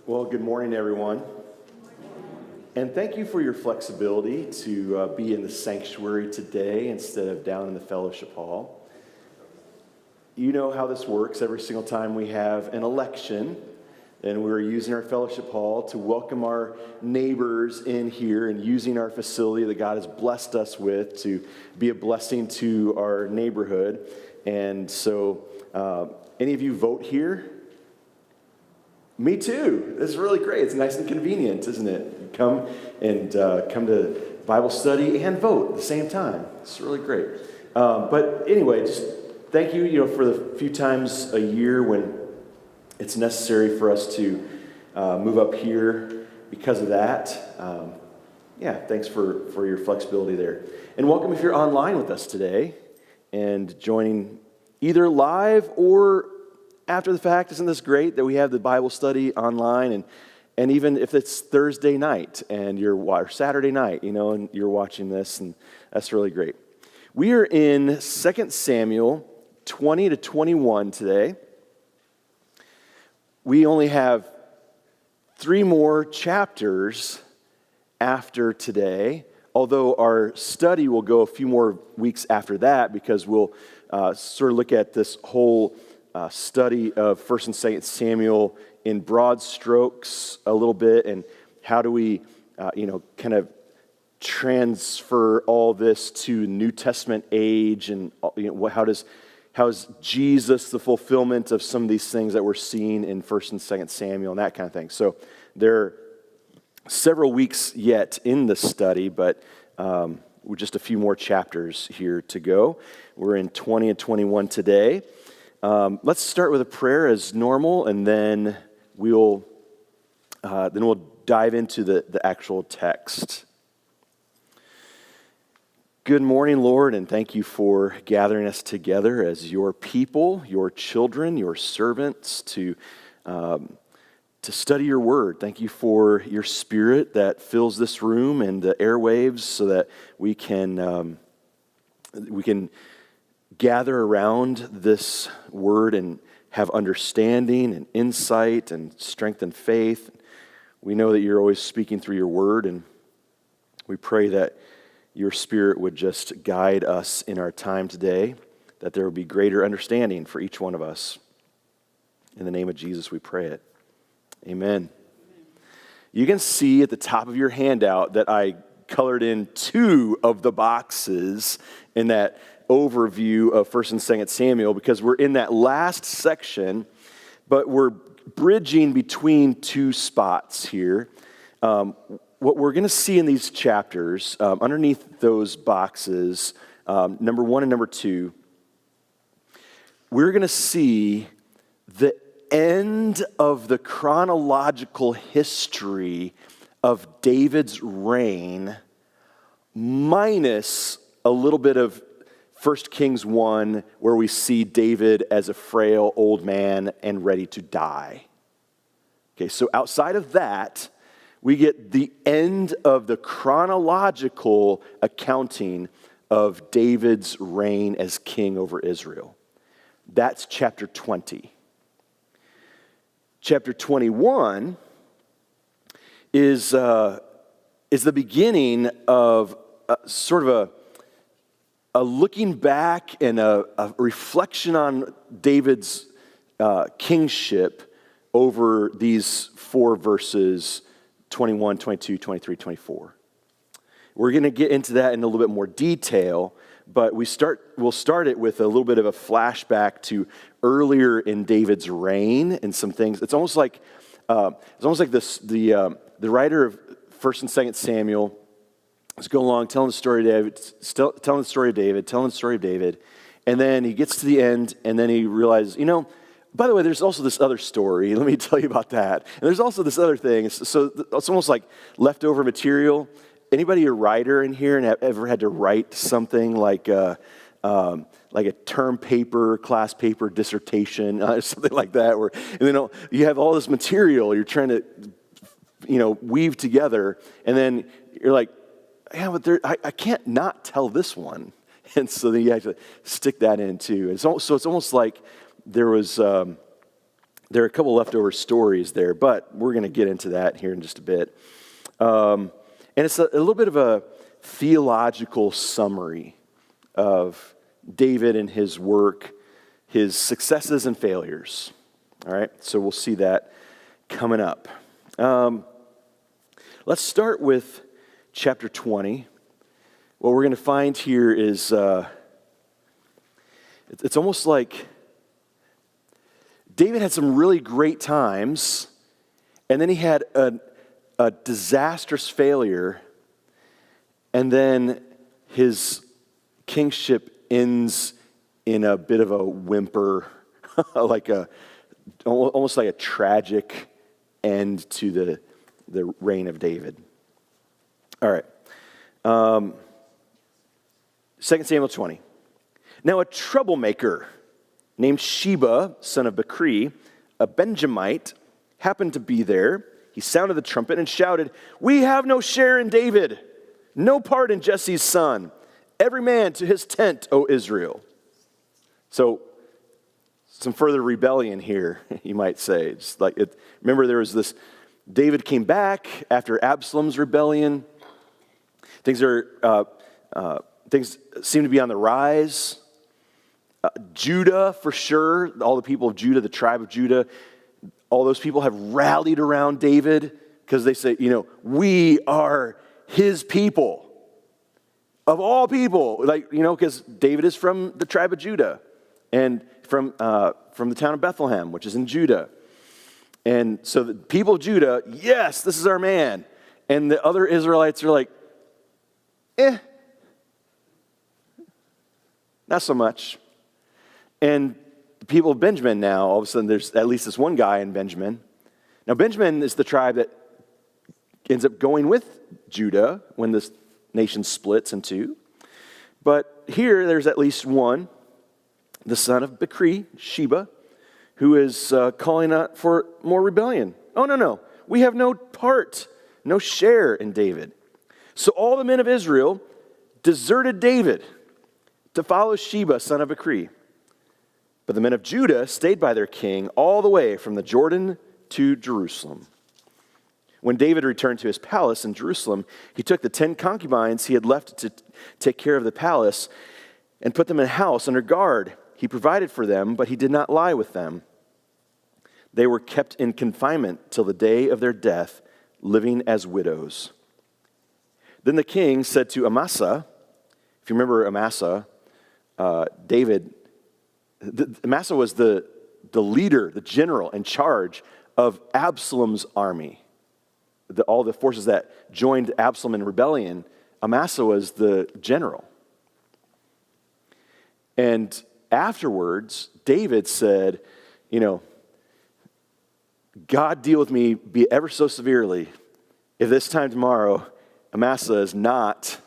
Well, good morning, everyone. And thank you for your flexibility to be in the sanctuary today instead of down in the fellowship hall. You know how this works. Every single time we have an election, and we're using our fellowship hall to welcome our neighbors in here and using our facility that God has blessed us with to be a blessing to our neighborhood. And so, any of you vote here? Me too. This is really great. It's nice and convenient, isn't it? You come to Bible study and vote at the same time. It's really great. But anyway, just thank you, for the few times a year when it's necessary for us to move up here because of that. Thanks for your flexibility there. And welcome if you're online with us today and joining either live or after the fact. Isn't this great that we have the Bible study online, and even if it's Thursday night and or Saturday night, and you're watching this, and that's really great. We are in 2 Samuel 20 to 21 today. We only have 3 more chapters after today, although our study will go a few more weeks after that because we'll sort of look at this whole study of 1 and 2 Samuel in broad strokes a little bit, and how do we, kind of transfer all this to New Testament age, and how is Jesus the fulfillment of some of these things that we're seeing in 1 and 2 Samuel and that kind of thing. So there are several weeks yet in the study, but with just a few more chapters here to go. We're in 20 and 21 today. Let's start with a prayer as normal, and then we'll dive into the actual text. Good morning, Lord, and thank you for gathering us together as your people, your children, your servants to study your word. Thank you for your Spirit that fills this room and the airwaves, so that we can gather around this word and have understanding and insight and strength and faith. We know that you're always speaking through your word, and we pray that your Spirit would just guide us in our time today, that there would be greater understanding for each one of us. In the name of Jesus, we pray it. Amen. You can see at the top of your handout that I colored in 2 of the boxes in that overview of 1 and 2 Samuel, because we're in that last section, but we're bridging between 2 spots here. What we're going to see in these chapters, underneath those boxes, number 1 and number 2, we're going to see the end of the chronological history of David's reign, minus a little bit of 1 Kings 1, where we see David as a frail old man and ready to die. Okay, so outside of that, we get the end of the chronological accounting of David's reign as king over Israel. That's chapter 20. Chapter 21 is the beginning of sort of a looking back and a reflection on David's kingship over these 4 verses, 21, 22, 23, 24. We're going to get into that in a little bit more detail, but we'll start it with a little bit of a flashback to earlier in David's reign and some things. It's almost like this. The writer of 1 and 2 Samuel is going along telling the story of David, and then he gets to the end, and then he realizes, by the way, there's also this other story. Let me tell you about that. And there's also this other thing. So it's almost like leftover material. Anybody a writer in here and have ever had to write something like a term paper, class paper, dissertation, something like that, and you have all this material you're trying to, weave together, and then you're like, yeah, but I can't not tell this one, and so then you have to stick that in too. And so it's almost like there was There are a couple leftover stories there, but we're going to get into that here in just a bit. And it's a little bit of a theological summary of David and his work, his successes and failures. All right, so we'll see that coming up. Let's start with chapter 20. What we're going to find here is it's almost like David had some really great times, and then he had a disastrous failure, and then his kingship ends in a bit of a whimper, almost like a tragic end to the reign of David. All right. 2 Samuel 20. Now a troublemaker named Sheba, son of Bichri, a Benjamite, happened to be there. He sounded the trumpet and shouted, "We have no share in David, no part in Jesse's son. Every man to his tent, O Israel." So, some further rebellion here, you might say. Just like remember, there was this. David came back after Absalom's rebellion. Things seem to be on the rise. Judah, for sure, all the people of Judah, the tribe of Judah, all those people have rallied around David because they say, we are his people. Of all people, because David is from the tribe of Judah and from the town of Bethlehem, which is in Judah. And so the people of Judah, yes, this is our man. And the other Israelites are like, not so much. And the people of Benjamin now, all of a sudden, there's at least this one guy in Benjamin. Now, Benjamin is the tribe that ends up going with Judah when this nation splits in two. But here, there's at least one, the son of Bichri, Sheba, who is calling out for more rebellion. Oh, no. We have no part, no share in David. So all the men of Israel deserted David to follow Sheba, son of Bichri. But the men of Judah stayed by their king all the way from the Jordan to Jerusalem. When David returned to his palace in Jerusalem, he took the 10 concubines he had left to take care of the palace and put them in a house under guard. He provided for them, but he did not lie with them. They were kept in confinement till the day of their death, living as widows. Then the king said to Amasa, if you remember Amasa, Amasa was the leader, the general in charge of Absalom's army. All the forces that joined Absalom in rebellion, Amasa was the general. And afterwards, David said, God deal with me, be ever so severely, if this time tomorrow Amasa is not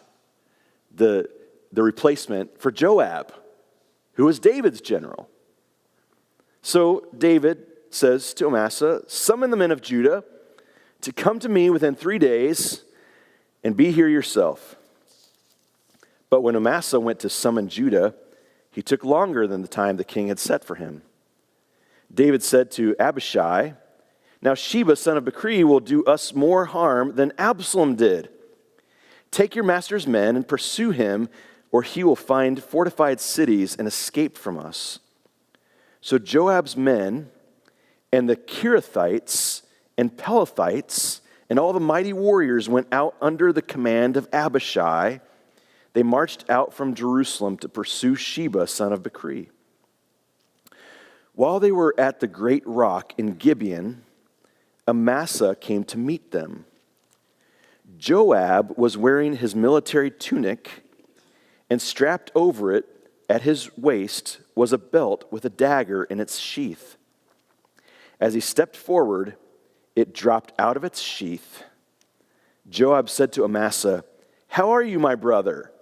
the replacement for Joab, who was David's general. So David says to Amasa, "Summon the men of Judah to come to me within 3 days and be here yourself." But when Amasa went to summon Judah, he took longer than the time the king had set for him. David said to Abishai, "Now Sheba, son of Bichri, will do us more harm than Absalom did. Take your master's men and pursue him, or he will find fortified cities and escape from us." So Joab's men and the Kerethites and Pelethites and all the mighty warriors went out under the command of Abishai. They marched out from Jerusalem to pursue Sheba, son of Bichri. While they were at the great rock in Gibeon, Amasa came to meet them. Joab was wearing his military tunic, and strapped over it at his waist was a belt with a dagger in its sheath. As he stepped forward, it dropped out of its sheath. Joab said to Amasa, "How are you, my brother?"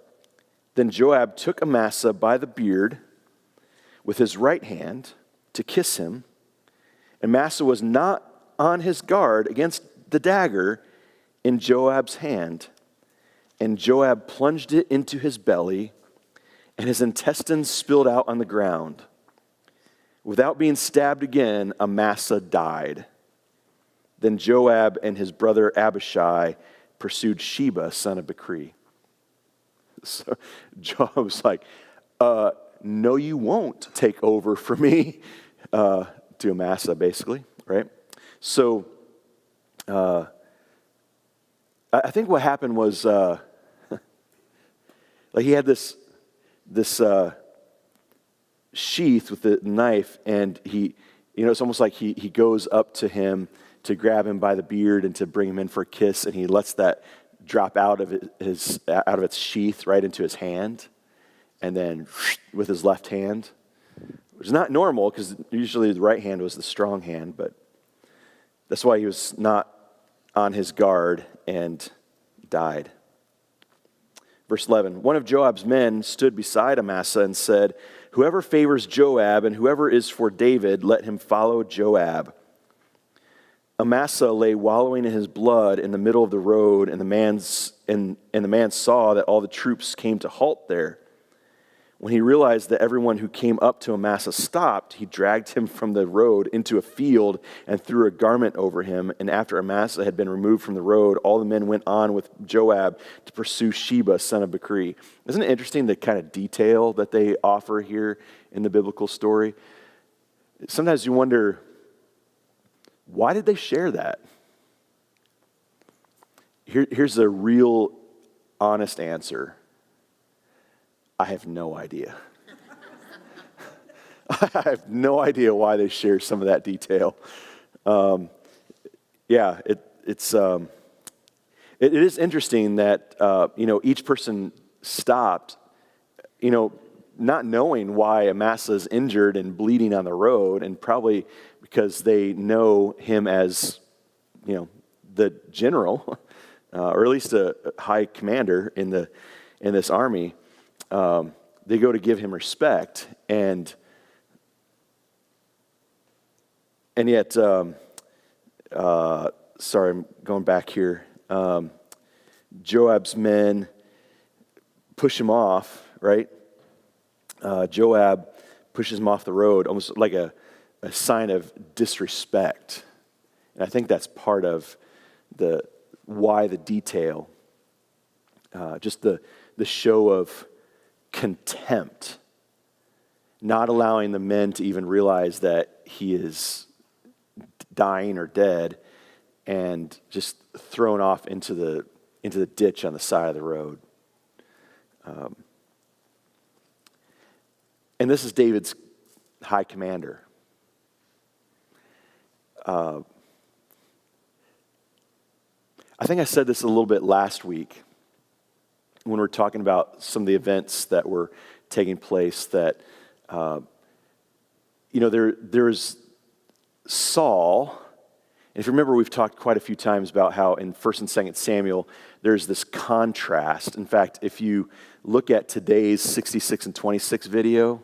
Then Joab took Amasa by the beard with his right hand to kiss him. Amasa was not on his guard against the dagger in Joab's hand, and Joab plunged it into his belly, and his intestines spilled out on the ground. Without being stabbed again, Amasa died. Then Joab and his brother Abishai pursued Sheba, son of Bichri. So Joab was like, no, you won't take over for me, to Amasa, basically, right? So I think what happened was, like he had this sheath with the knife, and it's almost like he goes up to him to grab him by the beard and to bring him in for a kiss, and he lets that drop out of its sheath right into his hand, and then with his left hand, which is not normal because usually the right hand was the strong hand, but that's why he was not on his guard and died. Verse 11, one of Joab's men stood beside Amasa and said, "Whoever favors Joab and whoever is for David, let him follow Joab." Amasa lay wallowing in his blood in the middle of the road, and the man saw that all the troops came to halt there. When he realized that everyone who came up to Amasa stopped, he dragged him from the road into a field and threw a garment over him. And after Amasa had been removed from the road, all the men went on with Joab to pursue Sheba, son of Bichri. Isn't it interesting the kind of detail that they offer here in the biblical story? Sometimes you wonder, why did they share that? Here's a real honest answer. I have no idea. I have no idea why they share some of that detail. It is interesting that each person stopped, not knowing why Amasa is injured and bleeding on the road, and probably because they know him as, the general, or at least a high commander in this army. They go to give him respect, and yet, sorry, I'm going back here. Joab's men push him off, right? Joab pushes him off the road, almost like a sign of disrespect. And I think that's part of why the detail, just the show of contempt, not allowing the men to even realize that he is dying or dead, and just thrown off into the ditch on the side of the road. And this is David's high commander. I think I said this a little bit last week when we were talking about some of the events that were taking place, that, there's Saul. And if you remember, we've talked quite a few times about how in 1st and 2nd Samuel, there's this contrast. In fact, if you look at today's 66 and 26 video,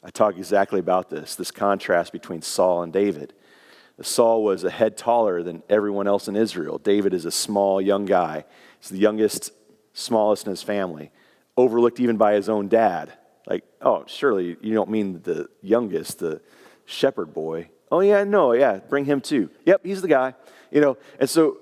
I talk exactly about this contrast between Saul and David. Saul was a head taller than everyone else in Israel. David is a small, young guy. He's the youngest, smallest in his family, overlooked even by his own dad. Like, oh, surely you don't mean the youngest, the shepherd boy. Oh, yeah, no, yeah, bring him too. Yep, he's the guy. And so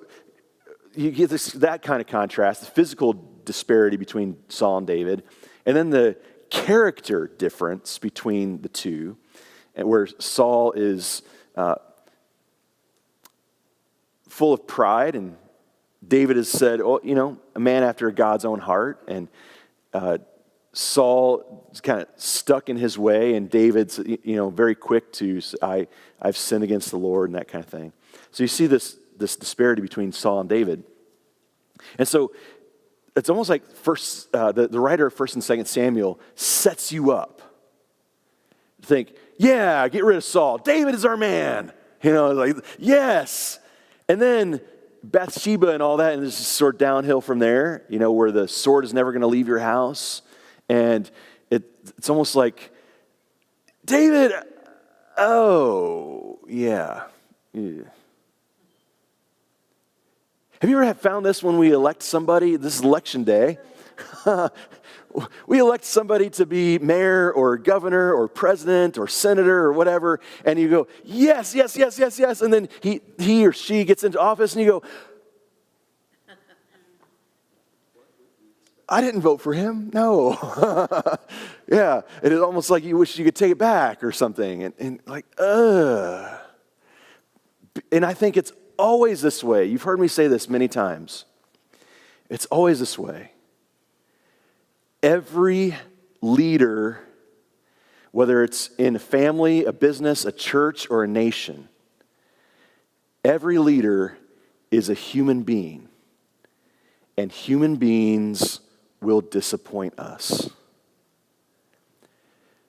you get that kind of contrast, the physical disparity between Saul and David, and then the character difference between the two, and where Saul is full of pride, and David has said, a man after God's own heart, and Saul is kind of stuck in his way, and David's, very quick to, I've sinned against the Lord, and that kind of thing. So you see this disparity between Saul and David. And so it's almost like the writer of 1st and 2nd Samuel sets you up to think, yeah, get rid of Saul. David is our man. Like, yes. And then Bathsheba and all that, and it's just sort of downhill from there, where the sword is never going to leave your house. And it's almost like, David, oh, yeah. Have you ever found this when we elect somebody? This is election day. we elect somebody to be mayor or governor or president or senator or whatever, and you go, yes, yes, yes, yes, yes, and then he or she gets into office and you go, I didn't vote for him. No. Yeah, it is almost like you wish you could take it back or something. And like, ugh. And I think it's always this way. You've heard me say this many times. It's always this way. Every leader, whether it's in a family, a business, a church, or a nation, every leader is a human being. And human beings will disappoint us.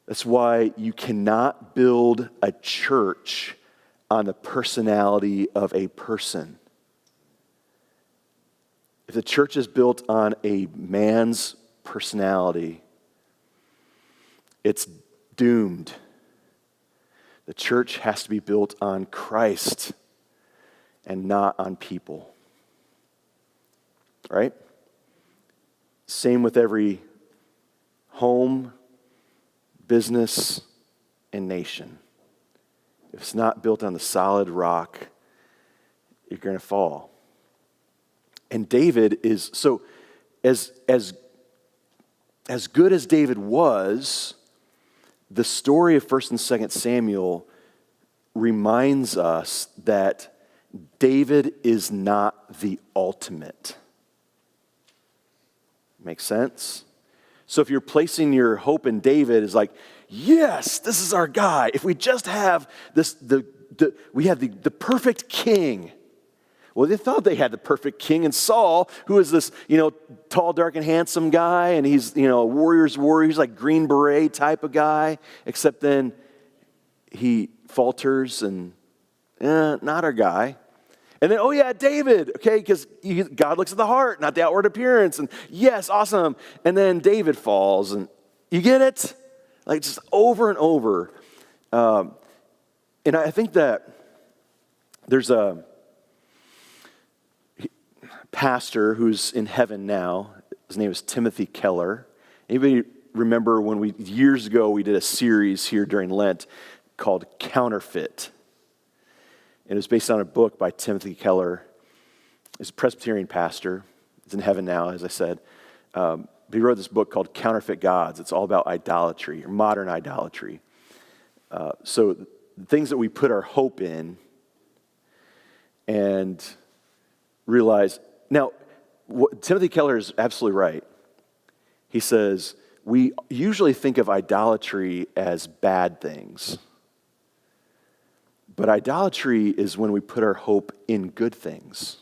That's why you cannot build a church on the personality of a person. If the church is built on a man's personality, it's doomed. The church has to be built on Christ and not on people. Right? Same with every home, business, and nation. If it's not built on the solid rock, you're going to fall. And David is, so as good as David was, the story of 1st and 2nd Samuel reminds us that David is not the ultimate. Make sense? So if you're placing your hope in David, it's like, yes, this is our guy. If we just have this, we have the perfect king. Well, they thought they had the perfect king in Saul, who is this, tall, dark, and handsome guy, and he's, a warrior's warrior. He's like Green Beret type of guy, except then he falters and, not our guy. And then, David, okay, because God looks at the heart, not the outward appearance. And yes, awesome. And then David falls, and you get it? Like just over and over. And I think that there's a pastor who's in heaven now. His name is Timothy Keller. Anybody remember when years ago, we did a series here during Lent called Counterfeit? And it was based on a book by Timothy Keller. He's a Presbyterian pastor. He's in heaven now, as I said. But he wrote this book called Counterfeit Gods. It's all about idolatry, or modern idolatry. So the things that we put our hope in and realize. Now, Timothy Keller is absolutely right. He says, we usually think of idolatry as bad things. But idolatry is when we put our hope in good things.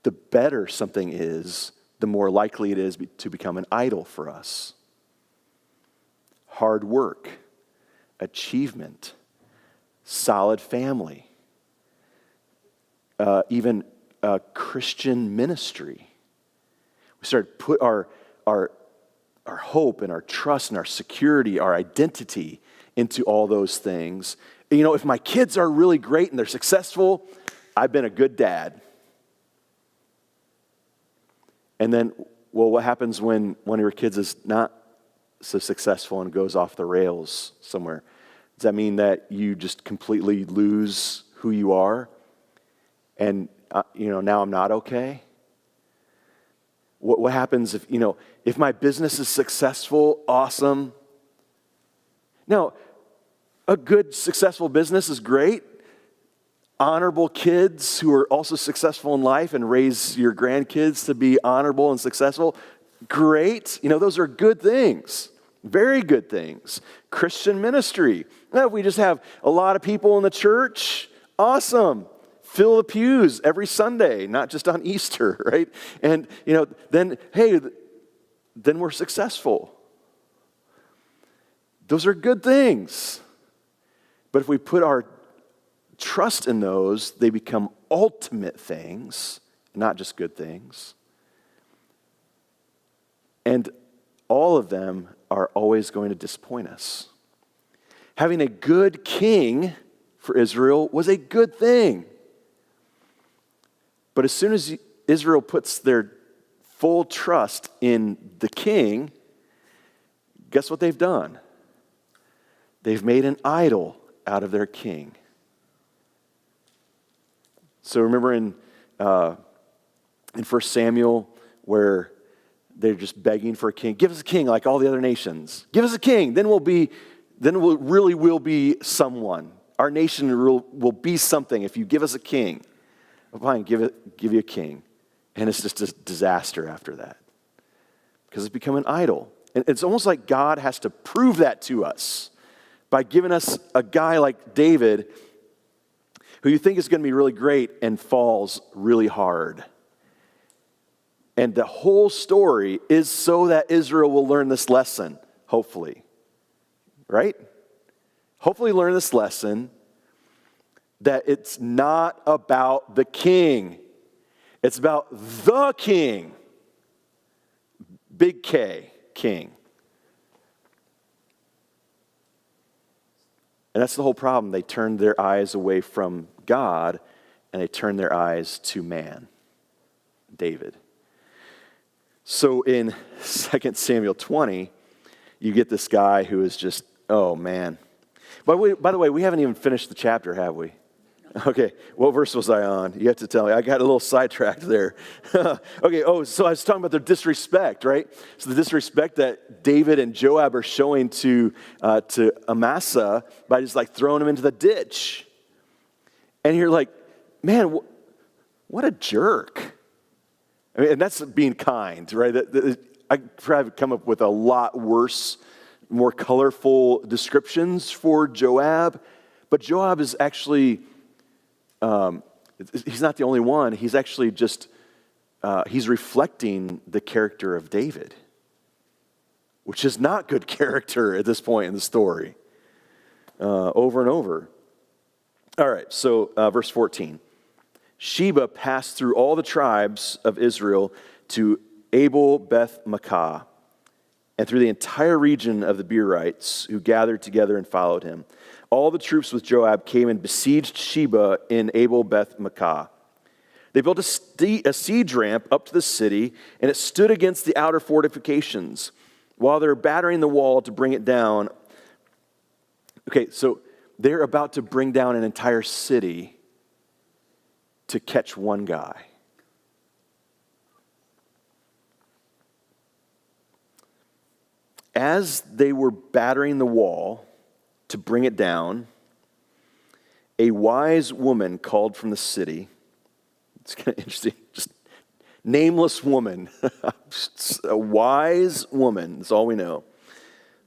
The better something is, the more likely it is to become an idol for us. Hard work, achievement, solid family, even Christian ministry. We start to put our hope and our trust and our security, our identity into all those things. If my kids are really great and they're successful, I've been a good dad. And then, what happens when one of your kids is not so successful and goes off the rails somewhere? Does that mean that you just completely lose who you are? And, now I'm not okay? What happens if my business is successful, awesome? Now, a good, successful business is great. Honorable kids who are also successful in life and raise your grandkids to be honorable and successful, great. Those are good things, very good things. Christian ministry. Now, if we just have a lot of people in the church, awesome. Fill the pews every Sunday, not just on Easter, right? And, then we're successful. Those are good things. But if we put our trust in those, they become ultimate things, not just good things. And all of them are always going to disappoint us. Having a good king for Israel was a good thing. But as soon as Israel puts their full trust in the king, guess what they've done? They've made an idol out of their king. So remember in 1 Samuel where they're just begging for a king. Give us a king like all the other nations. Give us a king, then we really will be someone. Our nation will be something if you give us a king. Well, fine, give you a king. And it's just a disaster after that. Because it's become an idol. And it's almost like God has to prove that to us by giving us a guy like David who you think is going to be really great and falls really hard. And the whole story is so that Israel will learn this lesson, hopefully. Right? Hopefully learn this lesson that it's not about the king. It's about the king. Big K, king. And that's the whole problem. They turned their eyes away from God and they turned their eyes to man, David. So in 2 Samuel 20, you get this guy who is just, oh man. By the way, we haven't even finished the chapter, have we? Okay, what verse was I on? You have to tell me. I got a little sidetracked there. Okay, so I was talking about their disrespect, right? So the disrespect that David and Joab are showing to Amasa by just like throwing him into the ditch. And you're like, man, what a jerk. I mean, and that's being kind, right? I probably come up with a lot worse, more colorful descriptions for Joab. But Joab is actually... he's not the only one. He's actually just, he's reflecting the character of David, which is not good character at this point in the story, over and over. All right, so verse 14. Sheba passed through all the tribes of Israel to Abel Beth Maacah, and through the entire region of the Beerites who gathered together and followed him. All the troops with Joab came and besieged Sheba in Abel Beth Maacah. They built a siege ramp up to the city, and it stood against the outer fortifications while they're battering the wall to bring it down. Okay, so they're about to bring down an entire city to catch one guy. As they were battering the wall to bring it down, a wise woman called from the city. It's kind of interesting. Just nameless woman. A wise woman. That's all we know.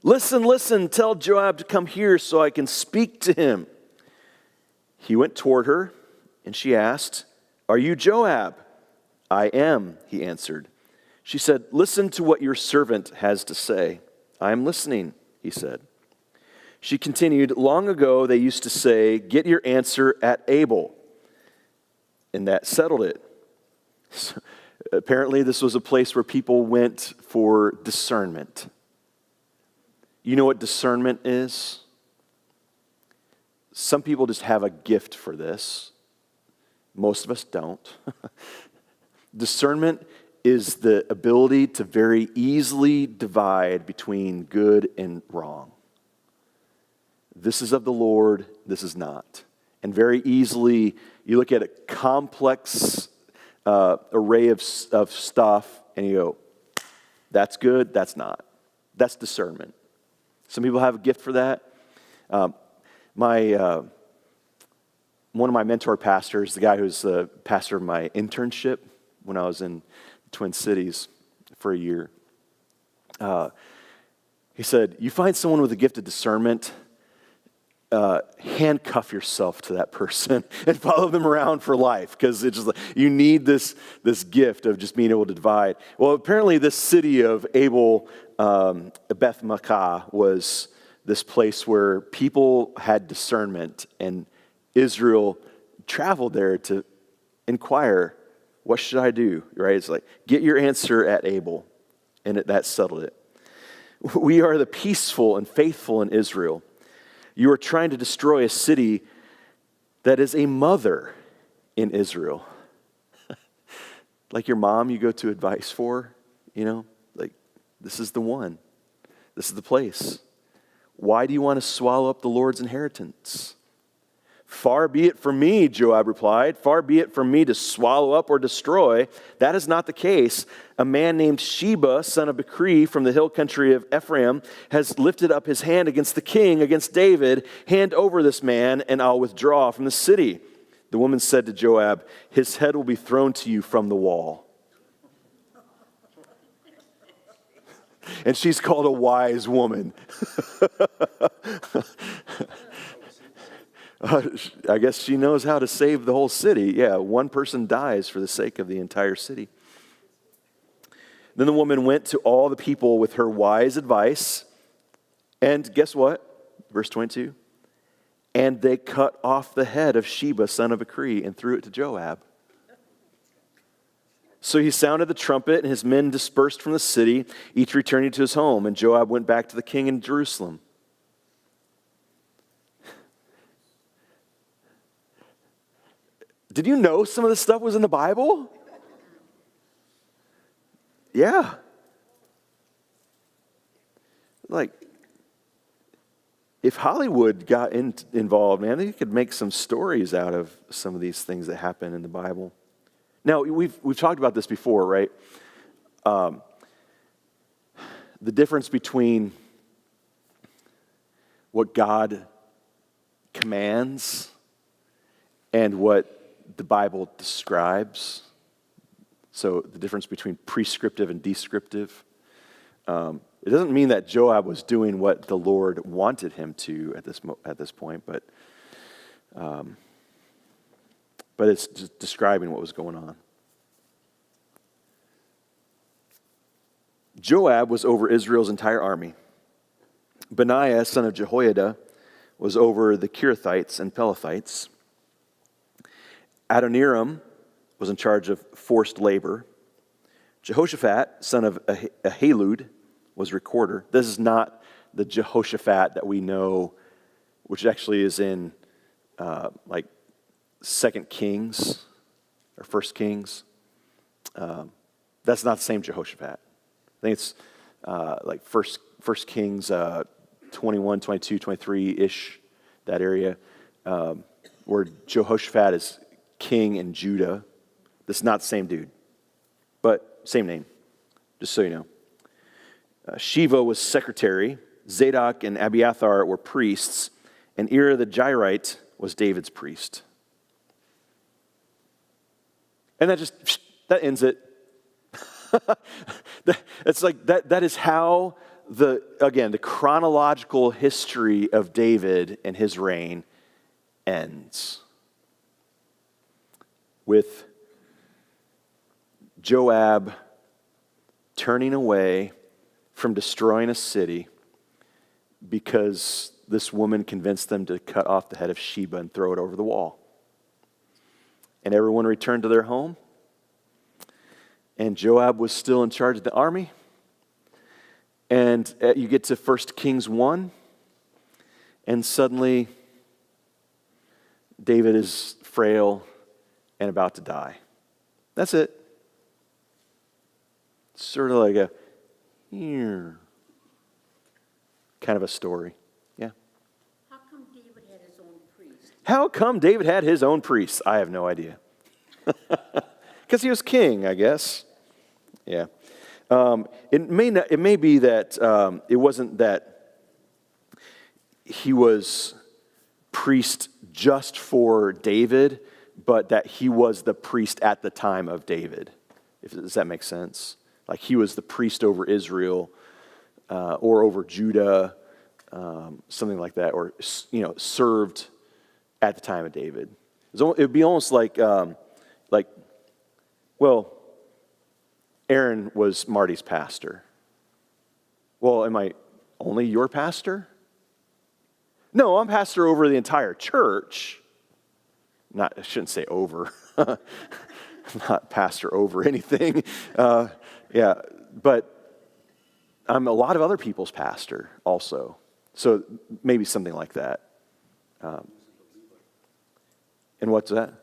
Listen, tell Joab to come here so I can speak to him. He went toward her, and she asked, "Are you Joab?" "I am," he answered. She said, "Listen to what your servant has to say." "I am listening," he said. She continued, "Long ago they used to say, 'Get your answer at Abel.' And that settled it." So, apparently this was a place where people went for discernment. You know what discernment is? Some people just have a gift for this. Most of us don't. Discernment is the ability to very easily divide between good and wrong. This is of the Lord, this is not. And very easily, you look at a complex array of stuff, and you go, that's good, that's not. That's discernment. Some people have a gift for that. One of my mentor pastors, the guy who's the pastor of my internship when I was in Twin Cities for a year, he said, you find someone with a gift of discernment, handcuff yourself to that person and follow them around for life, because it's just like, you need this gift of just being able to divide. Well, apparently this city of Abel Beth Maacah was this place where people had discernment, and Israel traveled there to inquire, what should I do? Right? It's like, get your answer at Abel, and that settled it. We are the peaceful and faithful in Israel. You are trying to destroy a city that is a mother in Israel. like your mom you go to advice for, like this is the one. This is the place. Why do you want to swallow up the Lord's inheritance? Far be it from me, Joab replied. Far be it from me to swallow up or destroy. That is not the case. A man named Sheba, son of Bichri from the hill country of Ephraim, has lifted up his hand against the king, against David. Hand over this man, and I'll withdraw from the city. The woman said to Joab, his head will be thrown to you from the wall. And she's called a wise woman. I guess she knows how to save the whole city. Yeah, one person dies for the sake of the entire city. Then the woman went to all the people with her wise advice. And guess what? Verse 22. And they cut off the head of Sheba, son of Bichri, and threw it to Joab. So he sounded the trumpet, and his men dispersed from the city, each returning to his home. And Joab went back to the king in Jerusalem. Did you know some of this stuff was in the Bible? Yeah. Like, if Hollywood got involved, man, they could make some stories out of some of these things that happen in the Bible. Now, we've talked about this before, right? The difference between what God commands and what the Bible describes. So the difference between prescriptive and descriptive. It doesn't mean that Joab was doing what the Lord wanted him to at this point, but it's just describing what was going on. Joab was over Israel's entire army. Benaiah, son of Jehoiada, was over the Kirithites and Pelethites. Adoniram was in charge of forced labor. Jehoshaphat, son of Ahilud, was recorder. This is not the Jehoshaphat that we know, which actually is in like 2 Kings or 1 Kings. That's not the same Jehoshaphat. I think it's like 1 Kings 21, 22, 23-ish, that area, where Jehoshaphat is king in Judah. This is not the same dude, but same name, just so you know. Shiva was secretary. Zadok and Abiathar were priests. And Ira the Jairite was David's priest. And that ends it. It's like that is how the chronological history of David and his reign ends. With Joab turning away from destroying a city because this woman convinced them to cut off the head of Sheba and throw it over the wall. And everyone returned to their home. And Joab was still in charge of the army. And you get to 1 Kings 1, and suddenly David is frail and about to die. That's it. It's sort of like a kind of a story. Yeah. How come David had his own priest? How come David had his own priest? I have no idea. Because he was king, I guess. Yeah. It may be that it wasn't that he was priest just for David, but that he was the priest at the time of David. Does that make sense? Like he was the priest over Israel or over Judah, something like that, or served at the time of David. It would be almost like Aaron was Marty's pastor. Well, am I only your pastor? No, I'm pastor over the entire church. I shouldn't say over. I'm not pastor over anything. But I'm a lot of other people's pastor also. So maybe something like that. And what's that?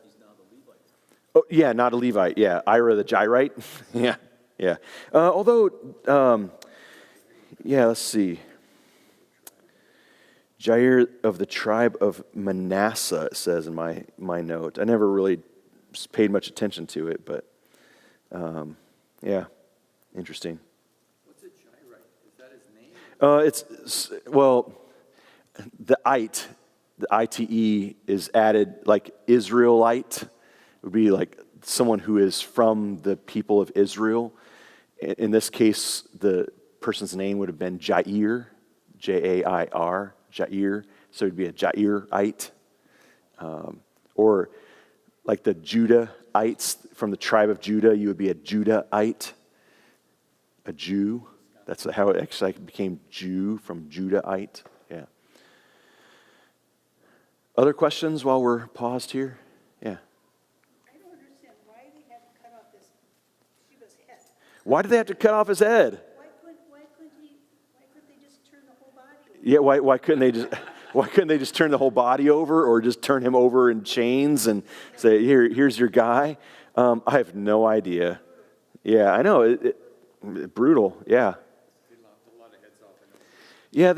Oh, yeah, not a Levite. Yeah, Ira the Jairite. Yeah, yeah. Although, yeah, let's see. Jair of the tribe of Manasseh, it says in my note. I never really paid much attention to it, but yeah, interesting. What's a Jairite? Is that his name? Well, the ITE is added, like Israelite would be like someone who is from the people of Israel. In this case, the person's name would have been Jair, Jair, Jair. So it'd be a Jairite. Or like the Judahites from the tribe of Judah, you would be a Judahite, a Jew. That's how it actually became Jew, from Judahite. Yeah. Other questions while we're paused here? Yeah. I don't understand why they had to cut off this Shiva's head. Why did they have to cut off his head? Why couldn't they just turn the whole body over? Yeah, why couldn't they just turn the whole body over, or just turn him over in chains and say, here's your guy? I have no idea. Yeah, I know. It brutal. Yeah. They lopped a lot of heads off. Yeah,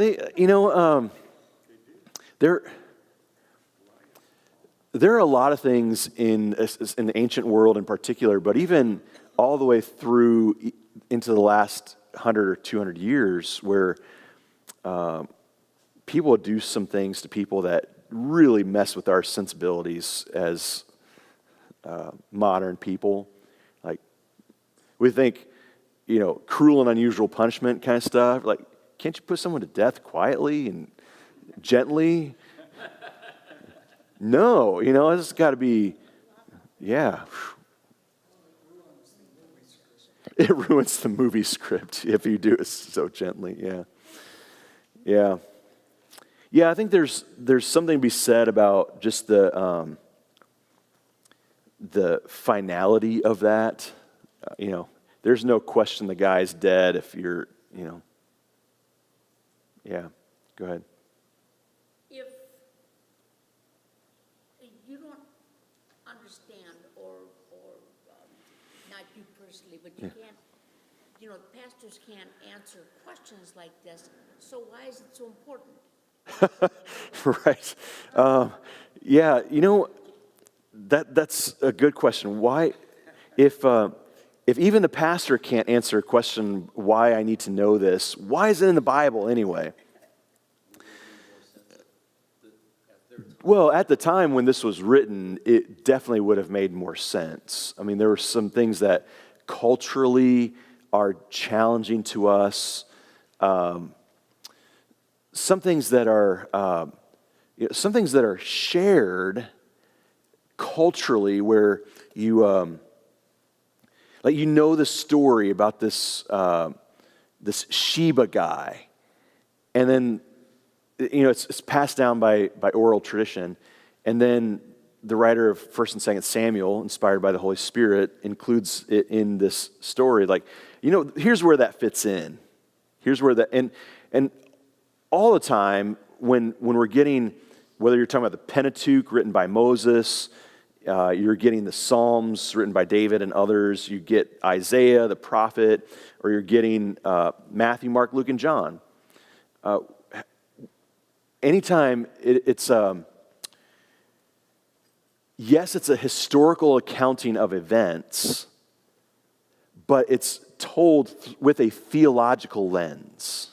there are a lot of things in the ancient world in particular, but even all the way through into the last 100 or 200 years, where people would do some things to people that really mess with our sensibilities as modern people. Like, we think, cruel and unusual punishment kind of stuff. Like, can't you put someone to death quietly and gently? No, it's got to be, yeah. It ruins the movie script if you do it so gently, yeah. Yeah. Yeah, I think there's something to be said about just the finality of that. There's no question the guy's dead if you're, yeah, go ahead. If you don't understand, or not you personally, but you can't, pastors can't answer questions like this, so why is it so important? Right. Yeah, that's a good question. Why, if even the pastor can't answer a question, why I need to know this, why is it in the Bible anyway? Well, at the time when this was written, it definitely would have made more sense. I mean, there were some things that culturally are challenging to us. Some things that are shared culturally, where you the story about this Sheba guy, and then it's passed down by oral tradition, and then the writer of 1st and 2nd Samuel, inspired by the Holy Spirit, includes it in this story. Like, here's where that fits in. Here's where that and all the time when we're getting, whether you're talking about the Pentateuch written by Moses, you're getting the Psalms written by David and others, you get Isaiah the prophet, or you're getting Matthew, Mark, Luke, and John. Anytime it's yes, it's a historical accounting of events, but it's told with a theological lens.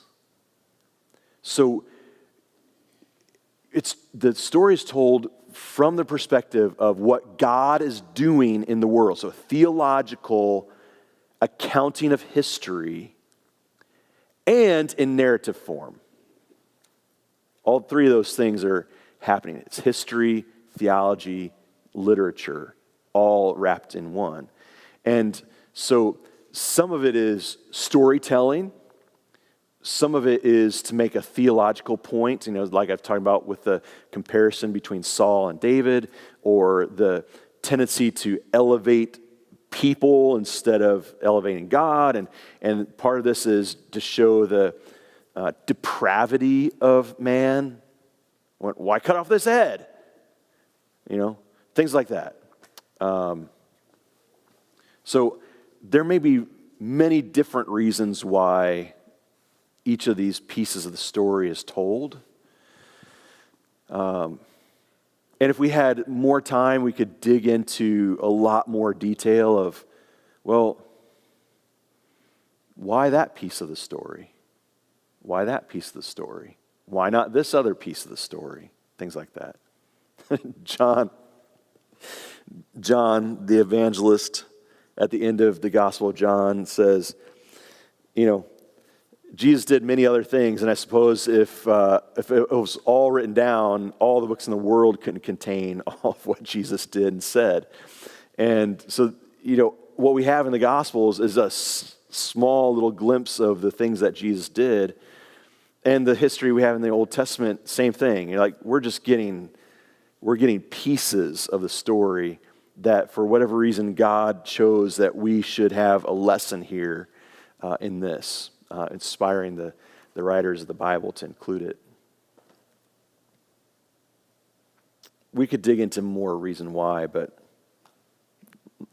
So the story is told from the perspective of what God is doing in the world. So a theological accounting of history, and in narrative form. All three of those things are happening. It's history, theology, literature, all wrapped in one. And so some of it is storytelling. Some of it is to make a theological point, like I've talked about with the comparison between Saul and David, or the tendency to elevate people instead of elevating God. And part of this is to show the depravity of man. Why cut off this head? Things like that. So there may be many different reasons why each of these pieces of the story is told. And if we had more time, we could dig into a lot more detail of, well, why that piece of the story? Why that piece of the story? Why not this other piece of the story? Things like that. John, the evangelist, at the end of the Gospel of John says, Jesus did many other things, and I suppose if it was all written down, all the books in the world couldn't contain all of what Jesus did and said. And so, what we have in the Gospels is a small little glimpse of the things that Jesus did. And the history we have in the Old Testament, same thing. We're getting pieces of the story that for whatever reason God chose that we should have a lesson here in this, inspiring the writers of the Bible to include it. We could dig into more reason why, but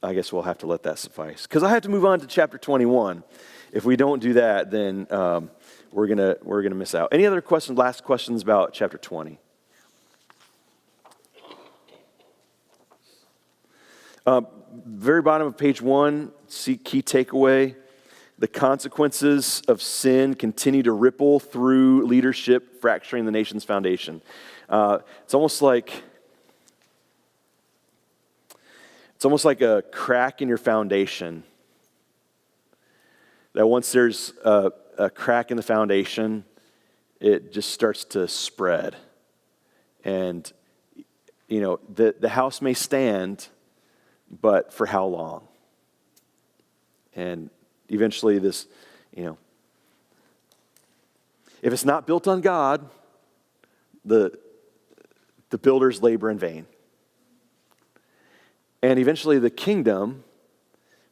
I guess we'll have to let that suffice. Because I have to move on to chapter 21. If we don't do that, then we're gonna miss out. Any other questions? Last questions about chapter 20? Very bottom of page 1, see key takeaway. The consequences of sin continue to ripple through leadership, fracturing the nation's foundation. It's almost like a crack in your foundation. That once there's a crack in the foundation, it just starts to spread. And, the house may stand, but for how long? And eventually this, if it's not built on God, the builders labor in vain. And eventually the kingdom,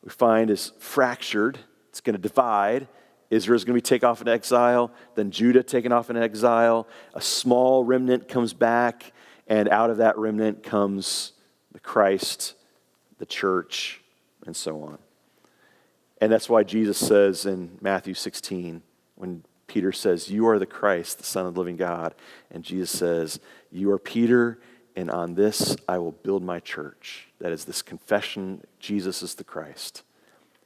we find, is fractured. It's going to divide. Israel's going to be taken off in exile, then Judah taken off in exile. A small remnant comes back, and out of that remnant comes the Christ, the church, and so on. And that's why Jesus says in Matthew 16, when Peter says, "You are the Christ, the Son of the living God," and Jesus says, "You are Peter, and on this I will build my church." That is this confession, Jesus is the Christ.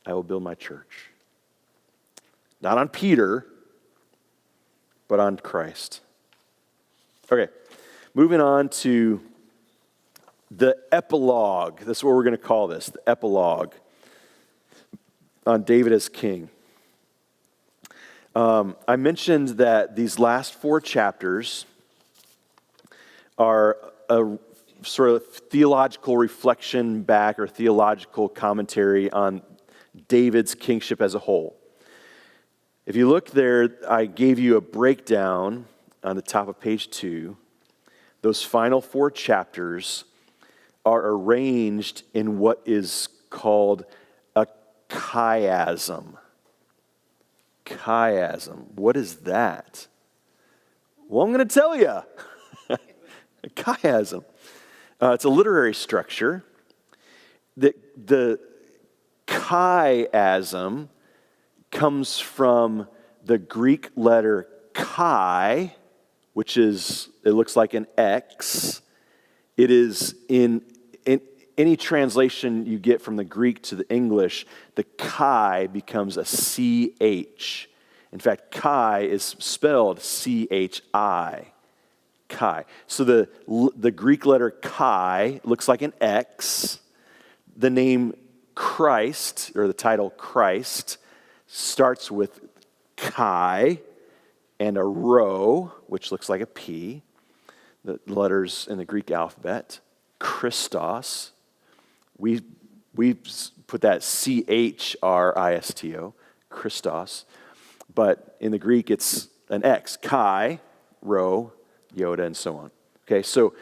I will build my church. Not on Peter, but on Christ. Okay, moving on to the epilogue. That's what we're going to call this, the epilogue on David as king. I mentioned that these last 4 chapters are a sort of theological reflection back or theological commentary on David's kingship as a whole. If you look there, I gave you a breakdown on the top of page 2. Those final 4 chapters are arranged in what is called a chiasm. Chiasm. What is that? Well, I'm going to tell you. A chiasm. It's a literary structure. The chiasm comes from the Greek letter chi, which is, it looks like an X. It is in any translation you get from the Greek to the English, the chi becomes a CH. In fact, chi is spelled CHI. Chi. So the Greek letter chi looks like an X. The name Christ, or the title Christ, starts with chi and a rho, which looks like a P, the letters in the Greek alphabet. Christos. We put that CHRISTO, Christos. But in the Greek, it's an X. Chi, rho, Yoda, and so on. Okay, so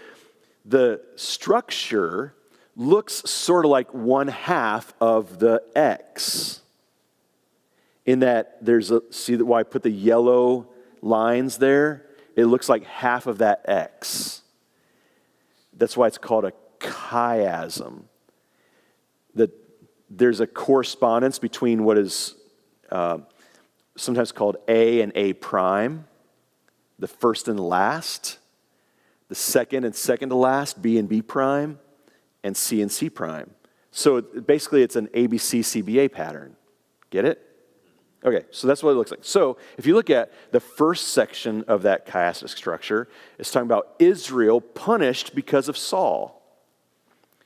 the structure looks sort of like one half of the X. In that there's see why I put the yellow lines there? It looks like half of that X. That's why it's called a chiasm. there's a correspondence between what is sometimes called A and A prime, the first and last, the second and second to last, B and B prime, and C and C prime. So basically it's an ABC CBA pattern. Get it? Okay, so that's what it looks like. So if you look at the first section of that chiastic structure, it's talking about Israel punished because of Saul.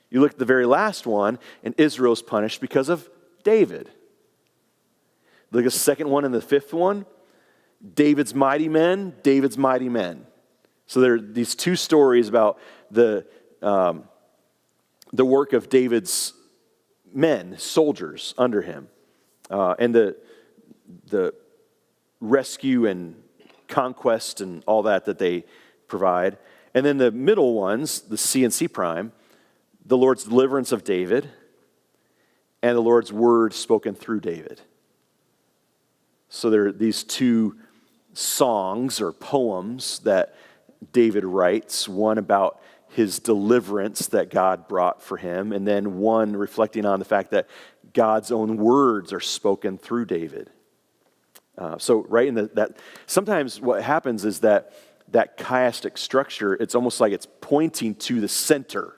You look at the very last one, and Israel's punished because of David. Look at the second one and the fifth one, David's mighty men, David's mighty men. So there are these two stories about the work of David's men, soldiers under him, and the rescue and conquest and all that they provide. And then the middle ones, the C and C prime, the Lord's deliverance of David and the Lord's word spoken through David. So there are these two songs or poems that David writes, one about his deliverance that God brought for him, and then one reflecting on the fact that God's own words are spoken through David. So right in that, sometimes what happens is that chiastic structure, it's almost like it's pointing to the center.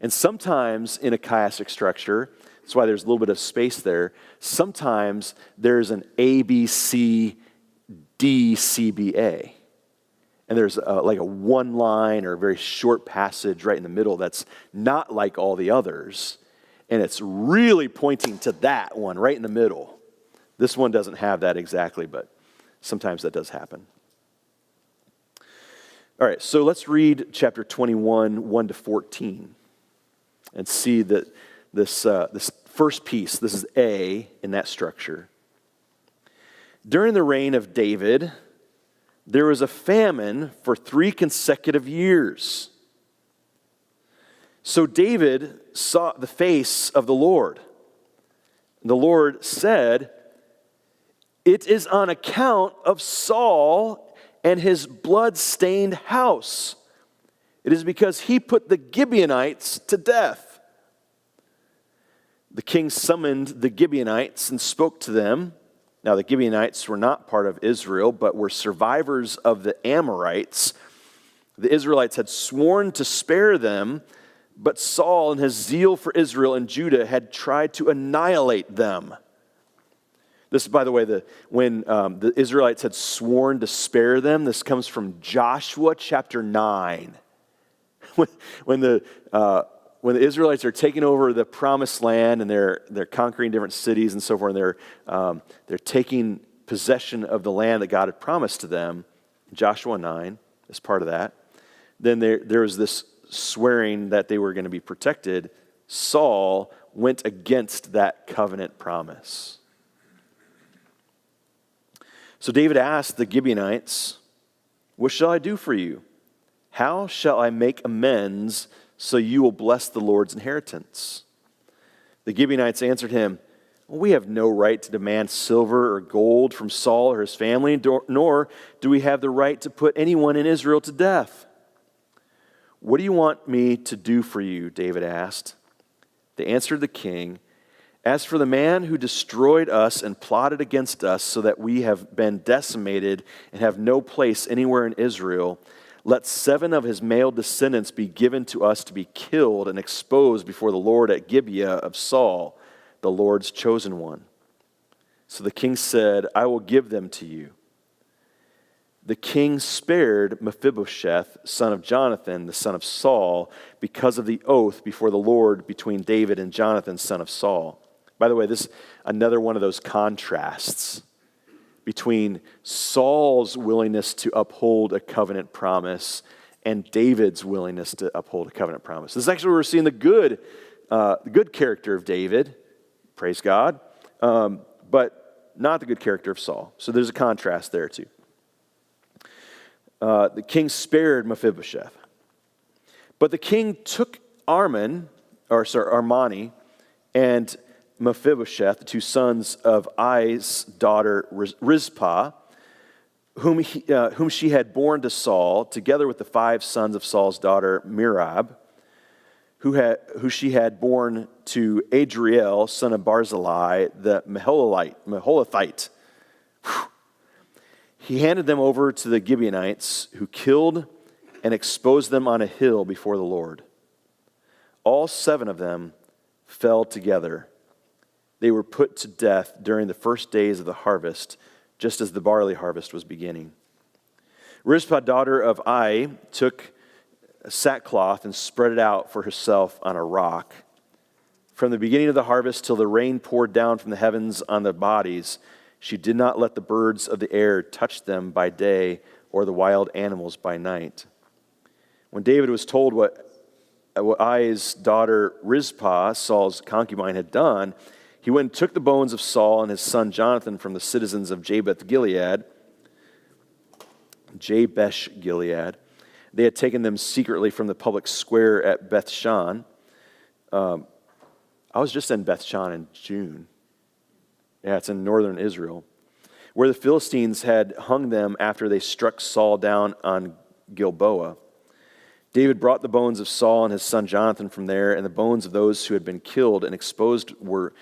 And sometimes in a chiastic structure, that's why there's a little bit of space there, sometimes there's an A, B, C, D, C, B, A. And there's like a one line or a very short passage right in the middle that's not like all the others. And it's really pointing to that one right in the middle. This one doesn't have that exactly, but sometimes that does happen. All right, so let's read chapter 21, 1 to 14, and see that this first piece, this is A in that structure. During the reign of David, there was a famine for 3 consecutive years. So David saw the face of the Lord. The Lord said, "It is on account of Saul and his blood-stained house. It is because he put the Gibeonites to death." The king summoned the Gibeonites and spoke to them. Now, the Gibeonites were not part of Israel, but were survivors of the Amorites. The Israelites had sworn to spare them, but Saul, in his zeal for Israel and Judah, had tried to annihilate them. This is, by the way, when the Israelites had sworn to spare them. This comes from Joshua chapter 9. When the Israelites are taking over the promised land and they're conquering different cities and so forth, and they're taking possession of the land that God had promised to them, Joshua 9 is part of that. Then there was this swearing that they were going to be protected. Saul went against that covenant promise. So David asked the Gibeonites, "What shall I do for you? How shall I make amends so you will bless the Lord's inheritance?" The Gibeonites answered him, "We have no right to demand silver or gold from Saul or his family, nor do we have the right to put anyone in Israel to death." "What do you want me to do for you?" David asked. They answered the king, "As for the man who destroyed us and plotted against us so that we have been decimated and have no place anywhere in Israel, let 7 of his male descendants be given to us to be killed and exposed before the Lord at Gibeah of Saul, the Lord's chosen one." So the king said, "I will give them to you." The king spared Mephibosheth, son of Jonathan, the son of Saul, because of the oath before the Lord between David and Jonathan, son of Saul. By the way, this is another one of those contrasts between Saul's willingness to uphold a covenant promise and David's willingness to uphold a covenant promise. This is actually where we're seeing the good character of David, praise God, but not the good character of Saul. So there's a contrast there too. The king spared Mephibosheth. But the king took Armani, and Mephibosheth, the 2 sons of Ai's daughter Rizpah, whom she had borne to Saul, together with the 5 sons of Saul's daughter Merab. who she had borne to Adriel, son of Barzillai, the Maholathite. He handed them over to the Gibeonites, who killed and exposed them on a hill before the Lord. All 7 of them fell together. They were put to death during the first days of the harvest, just as the barley harvest was beginning. Rizpah, daughter of Ai, took sackcloth and spread it out for herself on a rock. From the beginning of the harvest till the rain poured down from the heavens on the bodies, she did not let the birds of the air touch them by day or the wild animals by night. When David was told what Ai's daughter Rizpah, Saul's concubine, had done, he went and took the bones of Saul and his son Jonathan from the citizens of Jabesh Gilead. They had taken them secretly from the public square at Beth-shan. I was just in Beth-shan in June. Yeah, it's in northern Israel, where the Philistines had hung them after they struck Saul down on Gilboa. David brought the bones of Saul and his son Jonathan from there, and the bones of those who had been killed and exposed were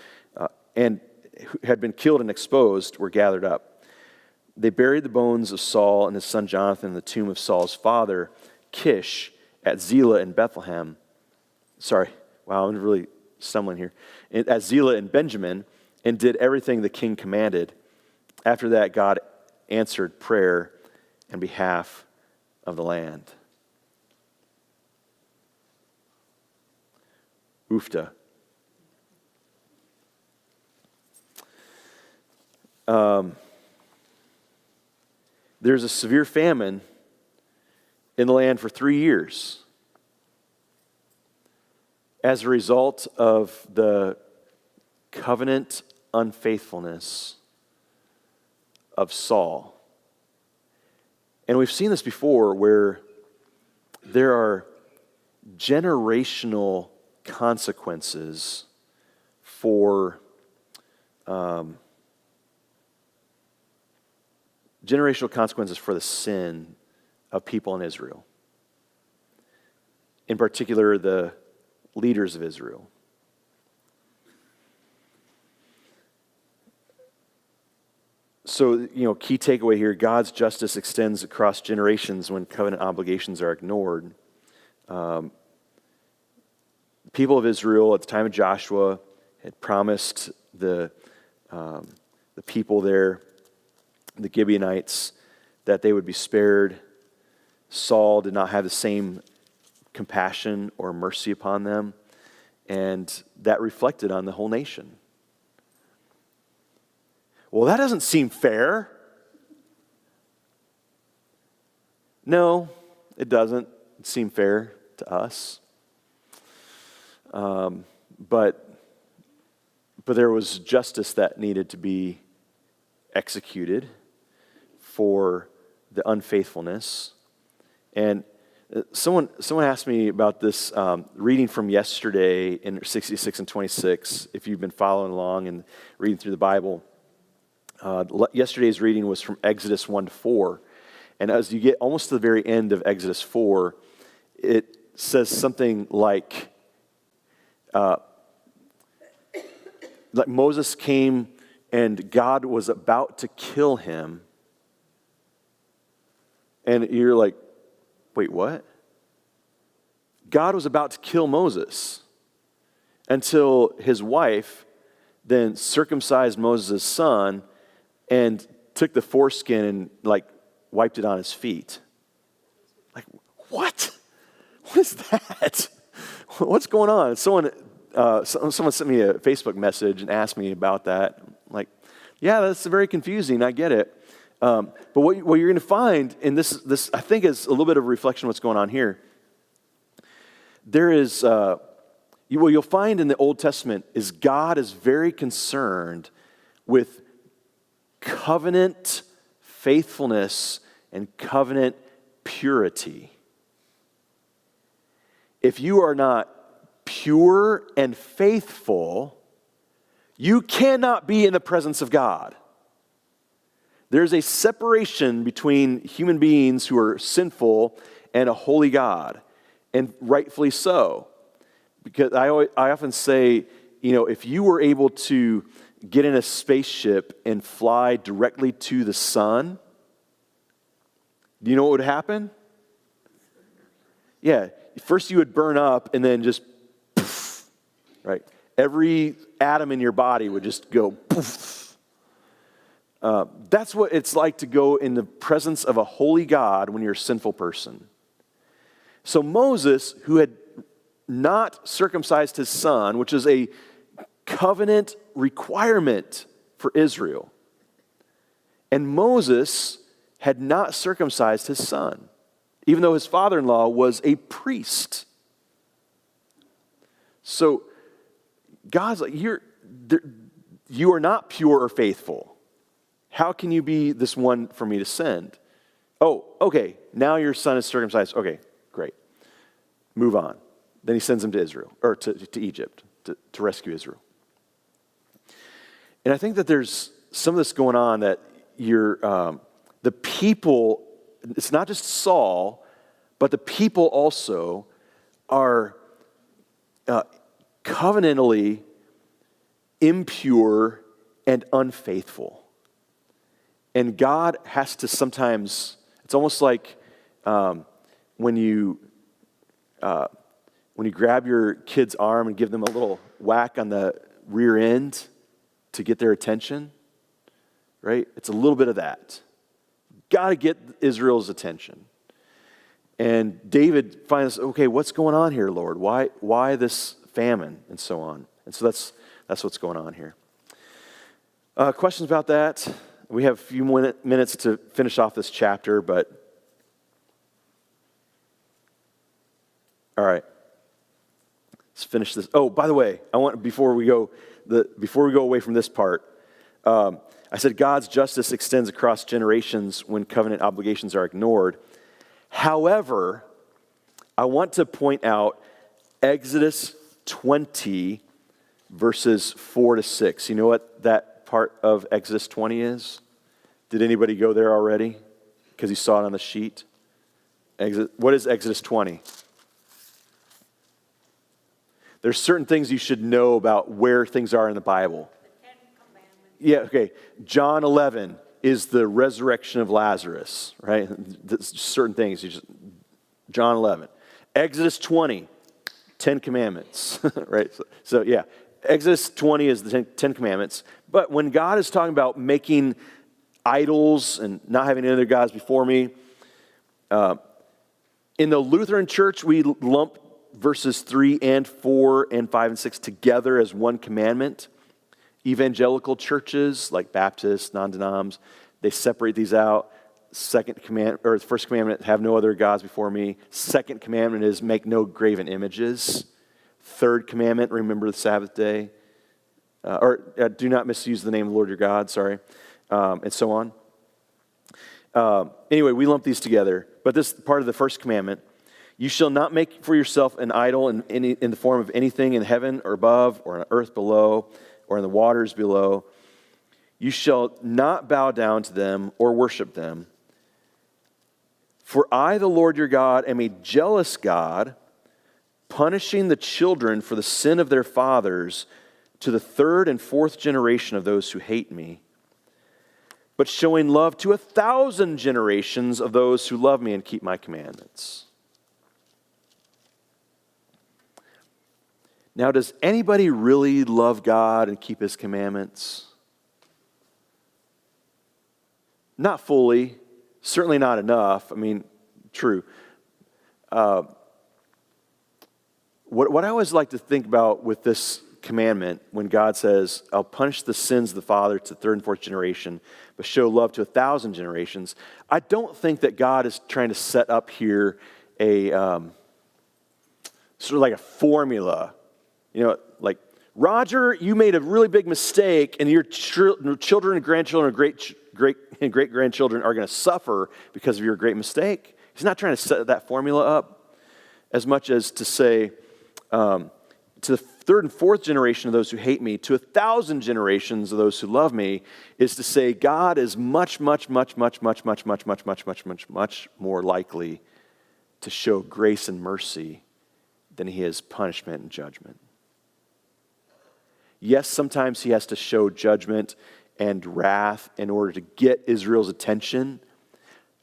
gathered up. They buried the bones of Saul and his son Jonathan in the tomb of Saul's father, Kish, at Zelah in Bethlehem. Sorry, wow, I'm really stumbling here. At Zelah in Benjamin, and did everything the king commanded. After that, God answered prayer on behalf of the land. Ufta. There's a severe famine in the land for 3 years as a result of the covenant unfaithfulness of Saul. And we've seen this before where there are generational consequences for the sin of people in Israel. In particular, the leaders of Israel. So, key takeaway here, God's justice extends across generations when covenant obligations are ignored. The people of Israel at the time of Joshua had promised the people there, the Gibeonites, that they would be spared. Saul did not have the same compassion or mercy upon them, and that reflected on the whole nation. Well, that doesn't seem fair. No, it doesn't seem fair to us. But there was justice that needed to be executed for the unfaithfulness. And someone asked me about this reading from yesterday in 66 and 26, if you've been following along and reading through the Bible. Yesterday's reading was from Exodus 1-4. And as you get almost to the very end of Exodus 4, it says something like Moses came and God was about to kill him. And you're like, wait, what? God was about to kill Moses until his wife then circumcised Moses' son and took the foreskin and wiped it on his feet. Like, what? What is that? What's going on? Someone sent me a Facebook message and asked me about that. Like, yeah, that's very confusing. I get it. But what you're going to find, and this I think is a little bit of a reflection of what's going on here. There is, what you'll find in the Old Testament is God is very concerned with covenant faithfulness and covenant purity. If you are not pure and faithful, you cannot be in the presence of God. There's a separation between human beings who are sinful and a holy God, and rightfully so. because I often say, if you were able to get in a spaceship and fly directly to the sun, do you know what would happen? Yeah, first you would burn up and then just poof, right? Every atom in your body would just go poof. That's what it's like to go in the presence of a holy God when you're a sinful person. So Moses, who had not circumcised his son, which is a covenant requirement for Israel, and Moses had not circumcised his son, even though his father-in-law was a priest. So God's like, you are not pure or faithful. How can you be this one for me to send? Oh, okay, now your son is circumcised. Okay, great. Move on. Then he sends him to Israel, or to Egypt, to rescue Israel. And I think that there's some of this going on that the people, it's not just Saul, but the people also are covenantally impure and unfaithful. And God has to sometimes, it's almost like when you grab your kid's arm and give them a little whack on the rear end to get their attention, right? It's a little bit of that. Got to get Israel's attention. And David finds, okay, what's going on here, Lord? Why this famine and so on? And so that's what's going on here. Questions about that? We have a few minutes to finish off this chapter, but all right. Let's finish this. Oh, by the way, I want before we go away from this part, I said God's justice extends across generations when covenant obligations are ignored. However, I want to point out Exodus 20, verses 4 to 6. You know what that part of Exodus 20 is? Did anybody go there already? Because you saw it on the sheet. What is Exodus 20? There's certain things you should know about where things are in the Bible. The 10 Commandments. Yeah, okay. John 11 is the resurrection of Lazarus, right? Certain things. John 11. Exodus 20, 10 Commandments, right? So yeah, Exodus 20 is the 10 Commandments. But when God is talking about making idols and not having any other gods before me, in the Lutheran Church, we lump verses 3 and 4 and 5 and 6 together as one commandment. Evangelical churches like Baptists, non-denoms, they separate these out. Second command, or the first commandment, have no other gods before me. Second commandment is make no graven images. Third commandment, remember the Sabbath day. Do not misuse the name of the Lord your God, and so on. Anyway, we lump these together. But this part of the first commandment, you shall not make for yourself an idol in the form of anything in heaven or above, or on earth below, or in the waters below. You shall not bow down to them or worship them. For I, the Lord your God, am a jealous God, punishing the children for the sin of their fathers to the third and fourth generation of those who hate me, but showing love to 1,000 generations of those who love me and keep my commandments. Now, does anybody really love God and keep His commandments? Not fully. Certainly not enough. I mean, true. What I always like to think about with this commandment, when God says, I'll punish the sins of the father to third and fourth generation, but show love to 1,000 generations, I don't think that God is trying to set up here a sort of like a formula. Like, Roger, you made a really big mistake, and your children and grandchildren and great-grandchildren are going to suffer because of your great mistake. He's not trying to set that formula up as much as to say, to the third and fourth generation of those who hate me, to 1,000 generations of those who love me, is to say God is much, much, much, much, much, much, much, much, much, much, much, much more likely to show grace and mercy than he is punishment and judgment. Yes, sometimes he has to show judgment and wrath in order to get Israel's attention.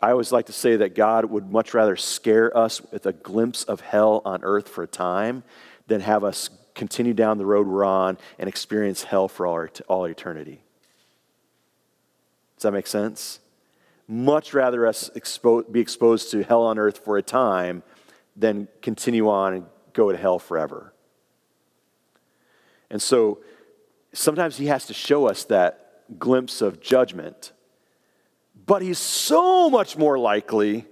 I always like to say that God would much rather scare us with a glimpse of hell on earth for a time than have us continue down the road we're on and experience hell for all eternity. Does that make sense? Much rather us be exposed to hell on earth for a time than continue on and go to hell forever. And so sometimes he has to show us that glimpse of judgment, but he's so much more likely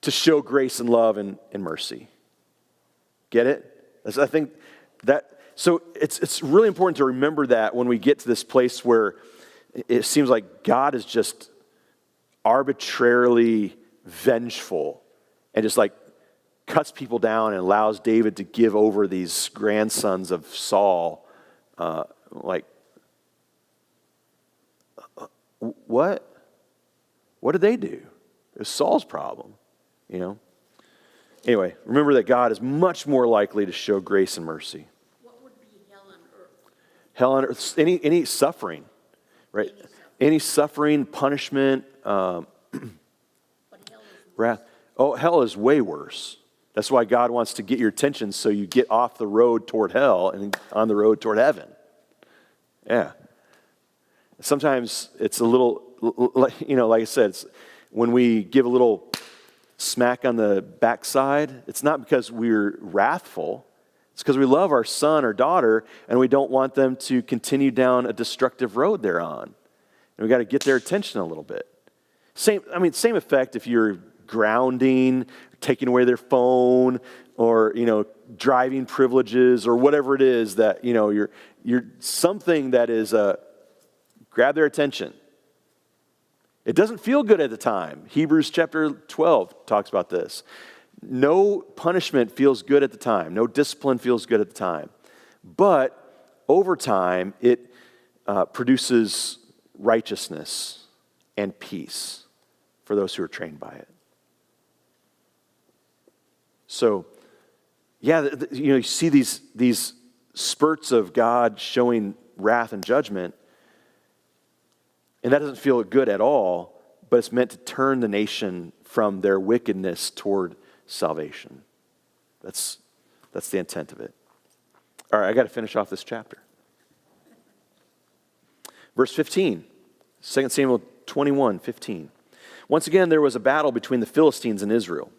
to show grace and love and mercy. Get it? I think that, so it's really important to remember that when we get to this place where it seems like God is just arbitrarily vengeful and just like cuts people down and allows David to give over these grandsons of Saul. What? What did they do? It was Saul's problem, you know? Anyway, remember that God is much more likely to show grace and mercy. What would be hell on earth? Hell on earth, any suffering, right? Any suffering, punishment, But hell is wrath. Oh, hell is way worse. That's why God wants to get your attention so you get off the road toward hell and on the road toward heaven. Yeah. Sometimes it's a little, like I said, it's when we give a little smack on the backside, it's not because we're wrathful. It's because we love our son or daughter and we don't want them to continue down a destructive road they're on. And we got to get their attention a little bit. Same effect if you're grounding, taking away their phone, or driving privileges, or whatever it is that you're something that is grab their attention. It doesn't feel good at the time. Hebrews chapter 12 talks about this. No punishment feels good at the time. No discipline feels good at the time. But over time, it produces righteousness and peace for those who are trained by it. So, yeah, you see these spurts of God showing wrath and judgment, and that doesn't feel good at all, but it's meant to turn the nation from their wickedness toward salvation. That's the intent of it. All right, I got to finish off this chapter. Verse 15, 2 Samuel 21:15. Once again, there was a battle between the Philistines and Israel.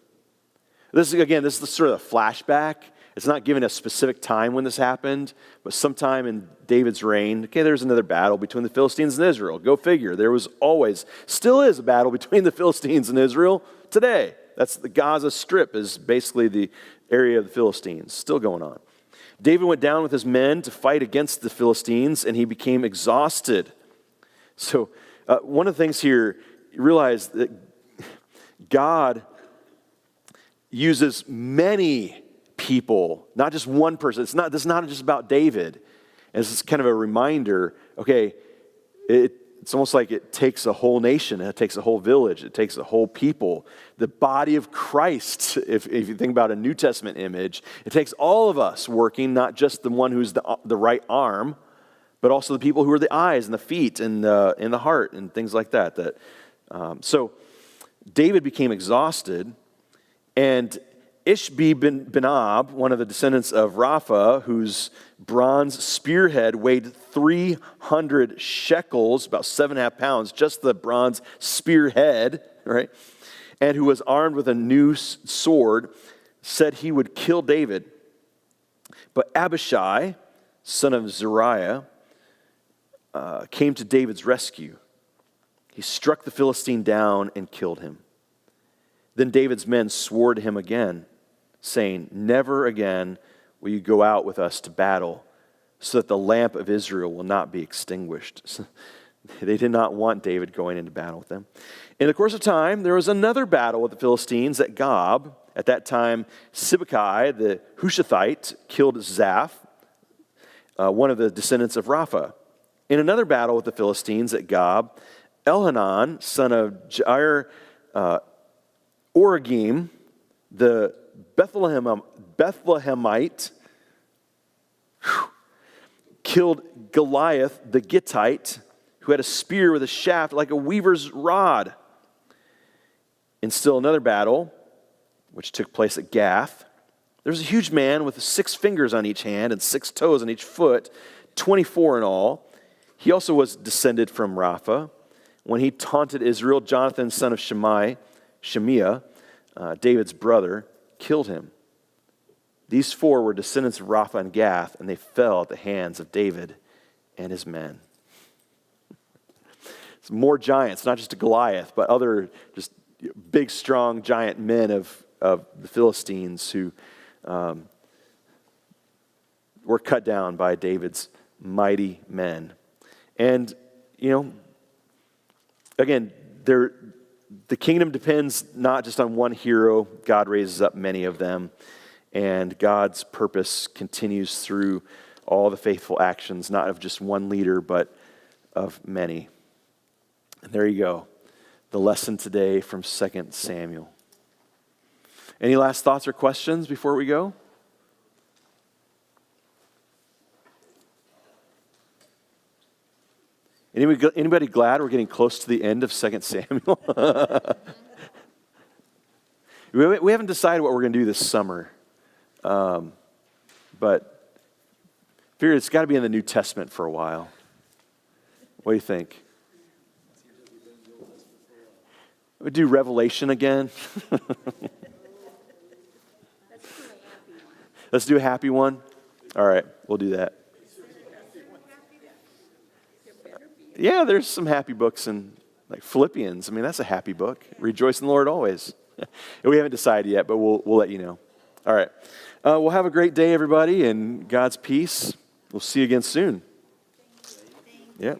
This is the sort of flashback. It's not giving a specific time when this happened, but sometime in David's reign, there's another battle between the Philistines and Israel. Go figure. There was still is a battle between the Philistines and Israel today. That's the Gaza Strip is basically the area of the Philistines. Still going on. David went down with his men to fight against the Philistines, and he became exhausted. So one of the things here, you realize that God uses many people, not just one person. This is not just about David. And this is kind of a reminder, okay, it's almost like it takes a whole nation, it takes a whole village, it takes a whole people. The body of Christ, if you think about a New Testament image, it takes all of us working, not just the one who's the right arm, but also the people who are the eyes and the feet and the heart and things like that. So David became exhausted. And Ishbi bin Benob, one of the descendants of Rapha, whose bronze spearhead weighed 300 shekels, about 7.5 pounds, just the bronze spearhead, right? And who was armed with a new sword, said he would kill David. But Abishai, son of Zeruiah, came to David's rescue. He struck the Philistine down and killed him. Then David's men swore to him again, saying, "Never again will you go out with us to battle, so that the lamp of Israel will not be extinguished." So they did not want David going into battle with them. In the course of time, there was another battle with the Philistines at Gob. At that time, Sibbecai, the Hushathite, killed Zaph, one of the descendants of Rapha. In another battle with the Philistines at Gob, Elhanan, son of Jair, Origim, the Bethlehemite, killed Goliath the Gittite, who had a spear with a shaft like a weaver's rod. In still another battle, which took place at Gath, there was a huge man with 6 fingers on each hand and 6 toes on each foot, 24 in all. He also was descended from Rapha. When he taunted Israel, Jonathan, son of Shemiah, David's brother, killed him. These 4 were descendants of Rapha and Gath, and they fell at the hands of David and his men. It's more giants, not just a Goliath, but other just big, strong, giant men of the Philistines who were cut down by David's mighty men. And, again, the kingdom depends not just on one hero. God raises up many of them. And God's purpose continues through all the faithful actions, not of just one leader, but of many. And there you go. The lesson today from 2 Samuel. Any last thoughts or questions before we go? Anybody glad we're getting close to the end of 2 Samuel? We haven't decided what we're going to do this summer. But figured it's got to be in the New Testament for a while. What do you think? We do Revelation again. Let's do a happy one. All right, we'll do that. Yeah, there's some happy books in like Philippians. I mean, that's a happy book. Rejoice in the Lord always. We haven't decided yet, but we'll let you know. All right. Well, have a great day, everybody, and God's peace. We'll see you again soon. Yeah.